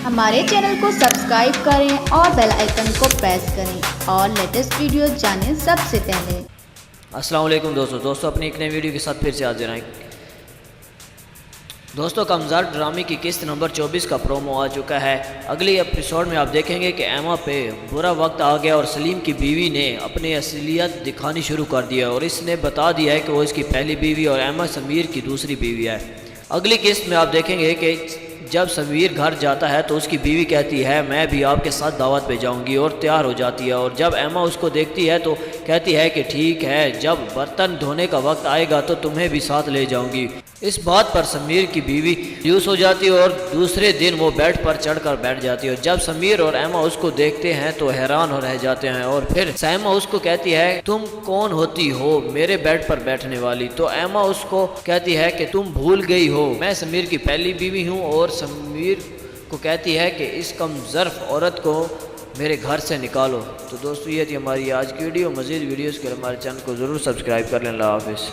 ہمارے چینل کو سبسکرائب کریں اور بیل آئیکن کو پریس کریں اور لیٹسٹ ویڈیو جانیں سب سے پہلے۔ السلام علیکم دوستو اپنی ایک نئی ویڈیو کے ساتھ پھر سے حاضر ہیں۔ دوستو کمزار ڈرامے کی قسط نمبر 24 کا پرومو آ چکا ہے۔ اگلی ایپیسوڈ میں آپ دیکھیں گے کہ ایما پہ برا وقت آ گیا اور سلیم کی بیوی نے اپنی اصلیت دکھانی شروع کر دیا اور اس نے بتا دیا ہے کہ وہ اس کی پہلی بیوی اور ایما سمیر کی دوسری بیوی ہے۔ اگلی قسط میں آپ دیکھیں گے کہ جب سمیر گھر جاتا ہے تو اس کی بیوی کہتی ہے میں بھی آپ کے ساتھ دعوت پہ جاؤں گی اور تیار ہو جاتی ہے، اور جب ایما اس کو دیکھتی ہے تو کہتی ہے کہ ٹھیک ہے، جب برتن دھونے کا وقت آئے گا تو تمہیں بھی ساتھ لے جاؤں گی۔ اس بات پر سمیر کی بیوی مایوس ہو جاتی ہے اور دوسرے دن وہ بیڈ پر چڑھ کر بیٹھ جاتی ہے، اور جب سمیر اور ایما اس کو دیکھتے ہیں تو حیران ہو رہ جاتے ہیں، اور پھر ایما اس کو کہتی ہے تم کون ہوتی ہو میرے بیڈ پر بیٹھنے والی؟ تو ایما اس کو کہتی ہے کہ تم بھول گئی ہو میں سمیر کی پہلی بیوی ہوں، اور سمیر کو کہتی ہے کہ اس کم ظرف عورت کو میرے گھر سے نکالو۔ تو دوستو یہ تھی ہماری آج کی ویڈیو۔ مزید ویڈیوز کے لیے ہمارے چینل کو ضرور سبسکرائب کر لیں۔ اللہ حافظ۔